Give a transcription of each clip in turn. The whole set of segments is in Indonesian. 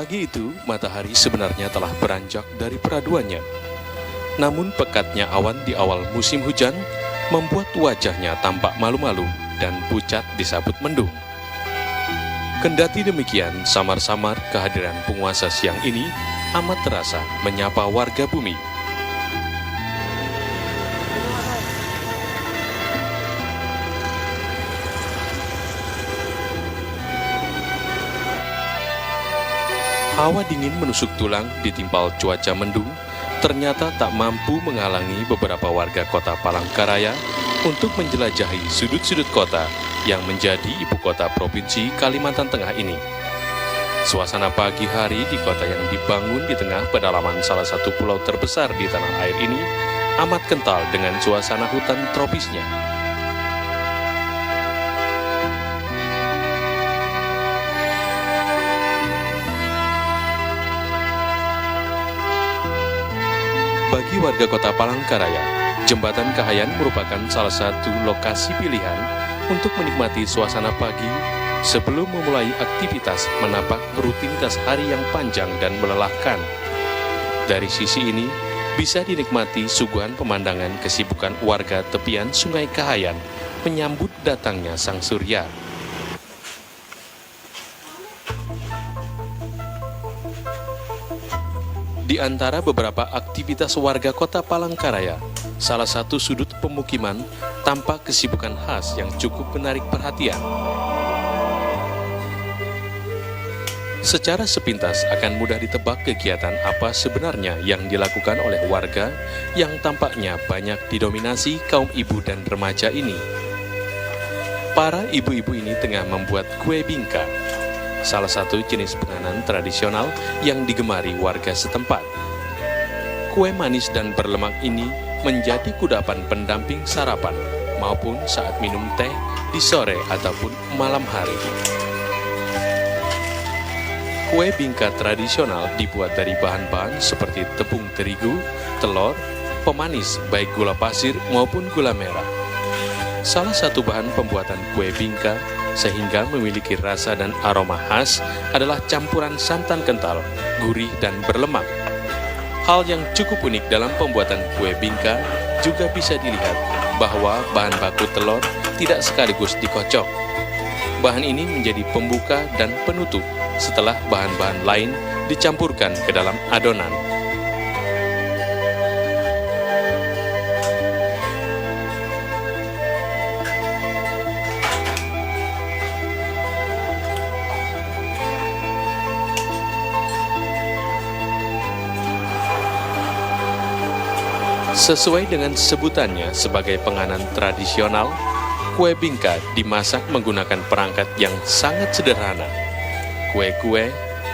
Pagi itu, matahari sebenarnya telah beranjak dari peraduannya. Namun pekatnya awan di awal musim hujan membuat wajahnya tampak malu-malu dan pucat disabut mendung. Kendati demikian, samar-samar kehadiran penguasa siang ini amat terasa menyapa warga bumi. Hawa dingin menusuk tulang ditimpal cuaca mendung, ternyata tak mampu menghalangi beberapa warga kota Palangkaraya untuk menjelajahi sudut-sudut kota yang menjadi ibu kota Provinsi Kalimantan Tengah ini. Suasana pagi hari di kota yang dibangun di tengah pedalaman salah satu pulau terbesar di tanah air ini amat kental dengan suasana hutan tropisnya. Bagi warga kota Palangkaraya, Jembatan Kahayan merupakan salah satu lokasi pilihan untuk menikmati suasana pagi sebelum memulai aktivitas menapak rutinitas hari yang panjang dan melelahkan. Dari sisi ini, bisa dinikmati suguhan pemandangan kesibukan warga tepian Sungai Kahayan menyambut datangnya Sang Surya. Di antara beberapa aktivitas warga kota Palangkaraya, salah satu sudut pemukiman tampak kesibukan khas yang cukup menarik perhatian. Secara sepintas akan mudah ditebak kegiatan apa sebenarnya yang dilakukan oleh warga yang tampaknya banyak didominasi kaum ibu dan remaja ini. Para ibu-ibu ini tengah membuat kue bingka, salah satu jenis penganan tradisional yang digemari warga setempat. Kue manis dan berlemak ini menjadi kudapan pendamping sarapan maupun saat minum teh di sore ataupun malam hari. Kue bingka tradisional dibuat dari bahan-bahan seperti tepung terigu, telur, pemanis baik gula pasir maupun gula merah. Salah satu bahan pembuatan kue bingka sehingga memiliki rasa dan aroma khas adalah campuran santan kental, gurih dan berlemak. Hal yang cukup unik dalam pembuatan kue bingka juga bisa dilihat bahwa bahan baku telur tidak sekaligus dikocok. Bahan ini menjadi pembuka dan penutup setelah bahan-bahan lain dicampurkan ke dalam adonan. Sesuai dengan sebutannya sebagai penganan tradisional, kue bingka dimasak menggunakan perangkat yang sangat sederhana. Kue-kue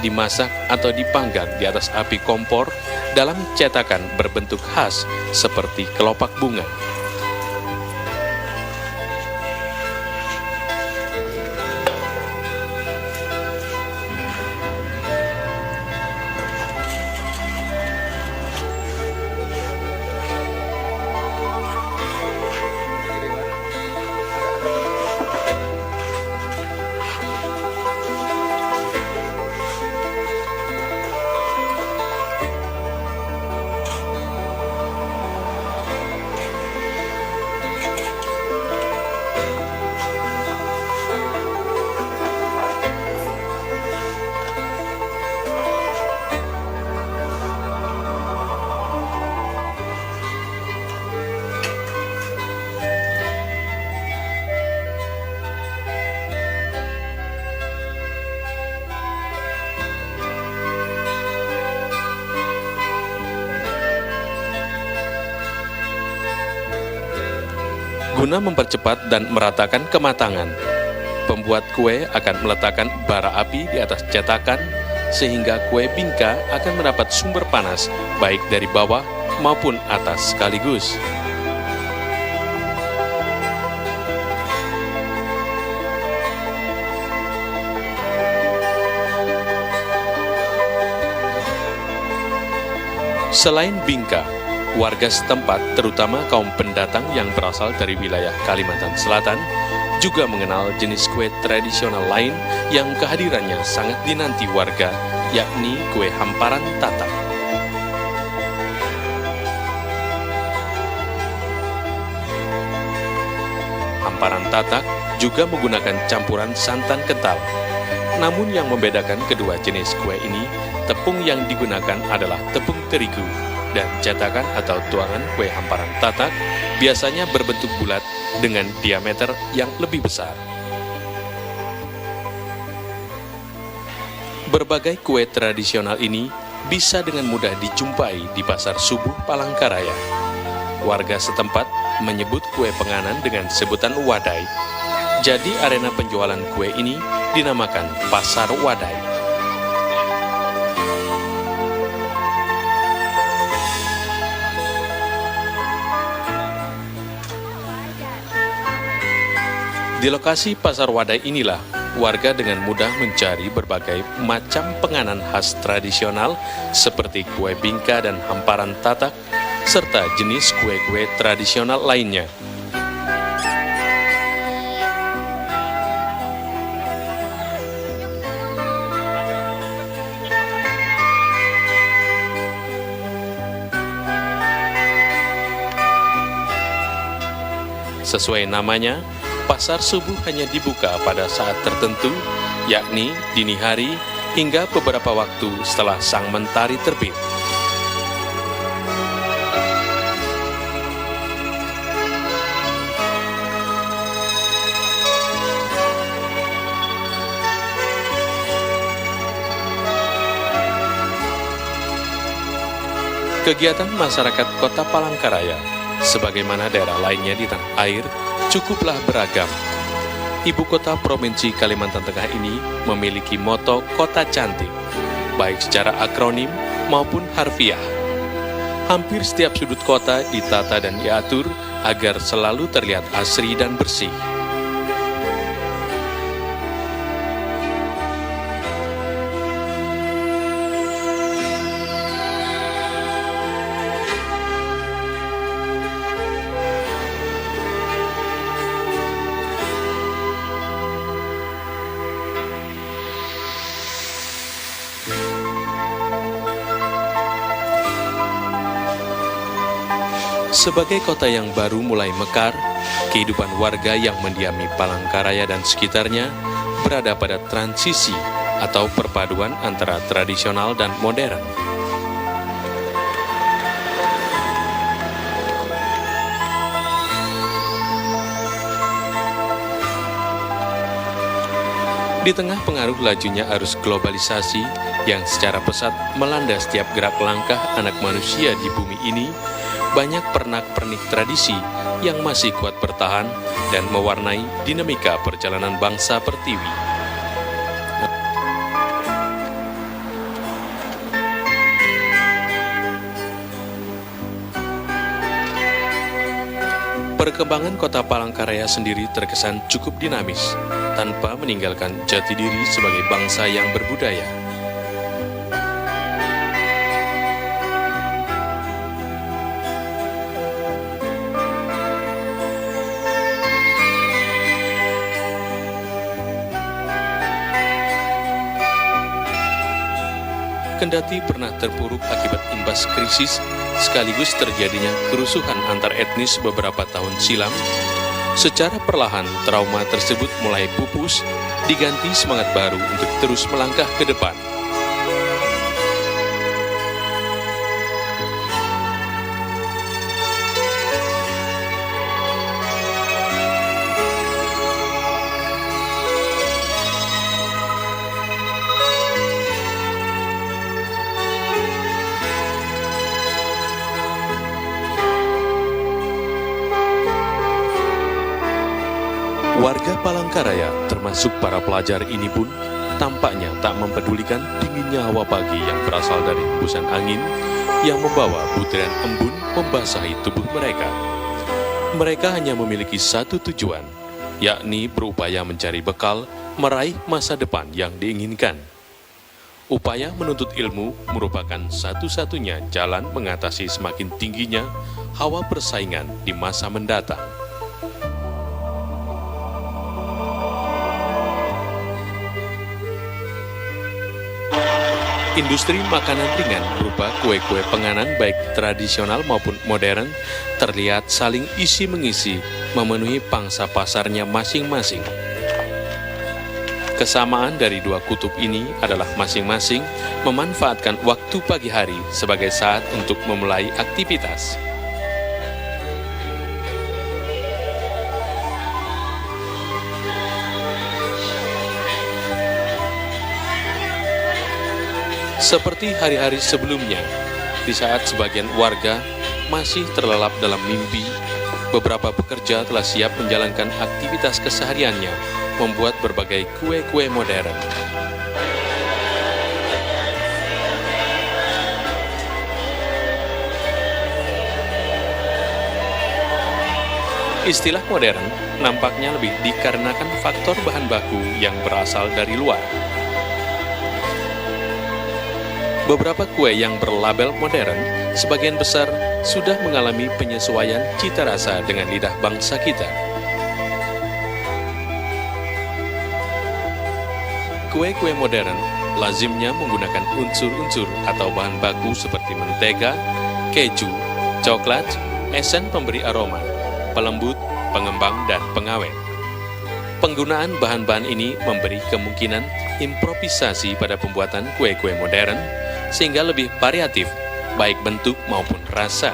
dimasak atau dipanggang di atas api kompor dalam cetakan berbentuk khas seperti kelopak bunga. Guna mempercepat dan meratakan kematangan, pembuat kue akan meletakkan bara api di atas cetakan sehingga kue bingka akan mendapat sumber panas baik dari bawah maupun atas sekaligus. Selain bingka, warga setempat, terutama kaum pendatang yang berasal dari wilayah Kalimantan Selatan, juga mengenal jenis kue tradisional lain yang kehadirannya sangat dinanti warga yakni kue hamparan tatak. Hamparan tatak juga menggunakan campuran santan kental. Namun yang membedakan kedua jenis kue ini, tepung yang digunakan adalah tepung terigu, dan cetakan atau tuangan kue hamparan tatak biasanya berbentuk bulat dengan diameter yang lebih besar. Berbagai kue tradisional ini bisa dengan mudah dijumpai di Pasar Subuh Palangkaraya. Warga setempat menyebut kue penganan dengan sebutan wadai. Jadi arena penjualan kue ini dinamakan Pasar Wadai. Di lokasi Pasar Wadai inilah warga dengan mudah mencari berbagai macam penganan khas tradisional seperti kue bingka dan hamparan tatak, serta jenis kue-kue tradisional lainnya. Sesuai namanya, Pasar Subuh hanya dibuka pada saat tertentu, yakni dini hari hingga beberapa waktu setelah sang mentari terbit. Kegiatan masyarakat Kota Palangkaraya, sebagaimana daerah lainnya di tanah air, cukuplah beragam. Ibu kota Provinsi Kalimantan Tengah ini memiliki moto Kota Cantik, baik secara akronim maupun harfiah. Hampir setiap sudut kota ditata dan diatur agar selalu terlihat asri dan bersih. Sebagai kota yang baru mulai mekar, kehidupan warga yang mendiami Palangkaraya dan sekitarnya berada pada transisi atau perpaduan antara tradisional dan modern. Di tengah pengaruh lajunya arus globalisasi yang secara pesat melanda setiap gerak langkah anak manusia di bumi ini, banyak pernak-pernik tradisi yang masih kuat bertahan dan mewarnai dinamika perjalanan bangsa pertiwi. Perkembangan Kota Palangkaraya sendiri terkesan cukup dinamis, tanpa meninggalkan jati diri sebagai bangsa yang berbudaya. Kendati pernah terpuruk akibat imbas krisis sekaligus terjadinya kerusuhan antar etnis beberapa tahun silam, secara perlahan trauma tersebut mulai pupus, diganti semangat baru untuk terus melangkah ke depan. Warga Palangkaraya, termasuk para pelajar ini pun, tampaknya tak mempedulikan dinginnya hawa pagi yang berasal dari hembusan angin yang membawa butiran embun membasahi tubuh mereka. Mereka hanya memiliki satu tujuan, yakni berupaya mencari bekal, meraih masa depan yang diinginkan. Upaya menuntut ilmu merupakan satu-satunya jalan mengatasi semakin tingginya hawa persaingan di masa mendatang. Industri makanan ringan berupa kue-kue penganan baik tradisional maupun modern terlihat saling isi-mengisi memenuhi pangsa pasarnya masing-masing. Kesamaan dari dua kutub ini adalah masing-masing memanfaatkan waktu pagi hari sebagai saat untuk memulai aktivitas. Seperti hari-hari sebelumnya, di saat sebagian warga masih terlelap dalam mimpi, beberapa pekerja telah siap menjalankan aktivitas kesehariannya, membuat berbagai kue-kue modern. Istilah modern nampaknya lebih dikarenakan faktor bahan baku yang berasal dari luar. Beberapa kue yang berlabel modern, sebagian besar sudah mengalami penyesuaian cita rasa dengan lidah bangsa kita. Kue-kue modern lazimnya menggunakan unsur-unsur atau bahan baku seperti mentega, keju, coklat, esen pemberi aroma, pelembut, pengembang, dan pengawet. Penggunaan bahan-bahan ini memberi kemungkinan improvisasi pada pembuatan kue-kue modern, sehingga lebih variatif, baik bentuk maupun rasa.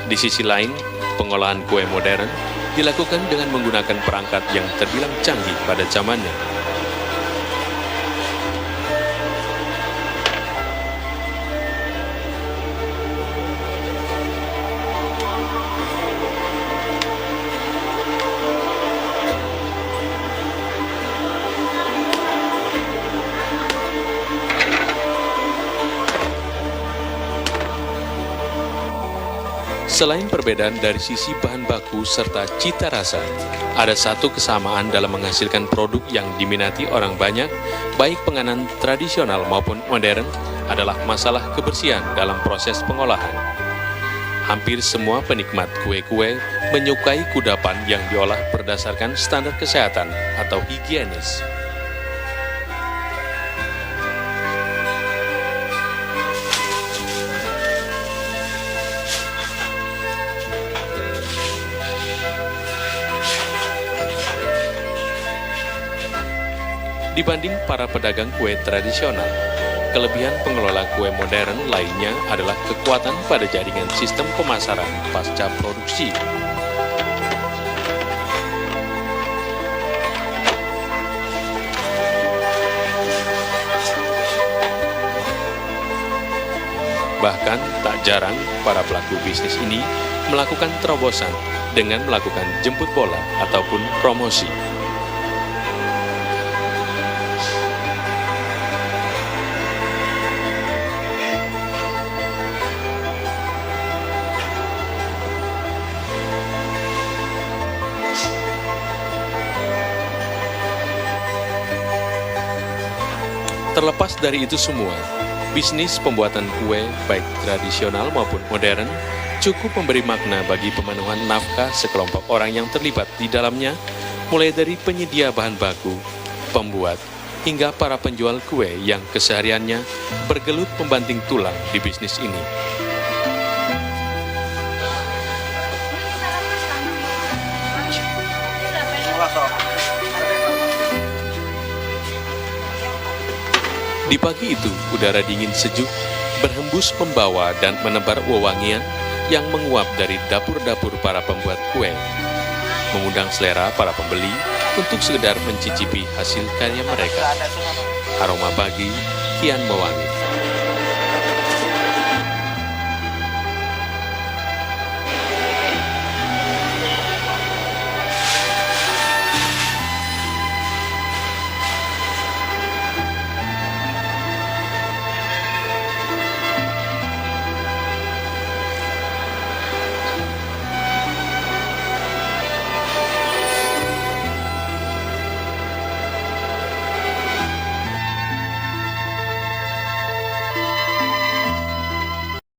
Di sisi lain, pengolahan kue modern dilakukan dengan menggunakan perangkat yang terbilang canggih pada zamannya. Selain perbedaan dari sisi bahan baku serta cita rasa, ada satu kesamaan dalam menghasilkan produk yang diminati orang banyak, baik penganan tradisional maupun modern, adalah masalah kebersihan dalam proses pengolahan. Hampir semua penikmat kue-kue menyukai kudapan yang diolah berdasarkan standar kesehatan atau higienis. Dibanding para pedagang kue tradisional, kelebihan pengelola kue modern lainnya adalah kekuatan pada jaringan sistem pemasaran pasca produksi. Bahkan tak jarang para pelaku bisnis ini melakukan terobosan dengan melakukan jemput bola ataupun promosi. Terlepas dari itu semua, bisnis pembuatan kue, baik tradisional maupun modern, cukup memberi makna bagi pemenuhan nafkah sekelompok orang yang terlibat di dalamnya, mulai dari penyedia bahan baku, pembuat, hingga para penjual kue yang kesehariannya bergelut membanting tulang di bisnis ini. Di pagi itu, udara dingin sejuk berhembus membawa dan menebar wewangian yang menguap dari dapur-dapur para pembuat kue, mengundang selera para pembeli untuk sekedar mencicipi hasil karya mereka. Aroma pagi kian mewangi.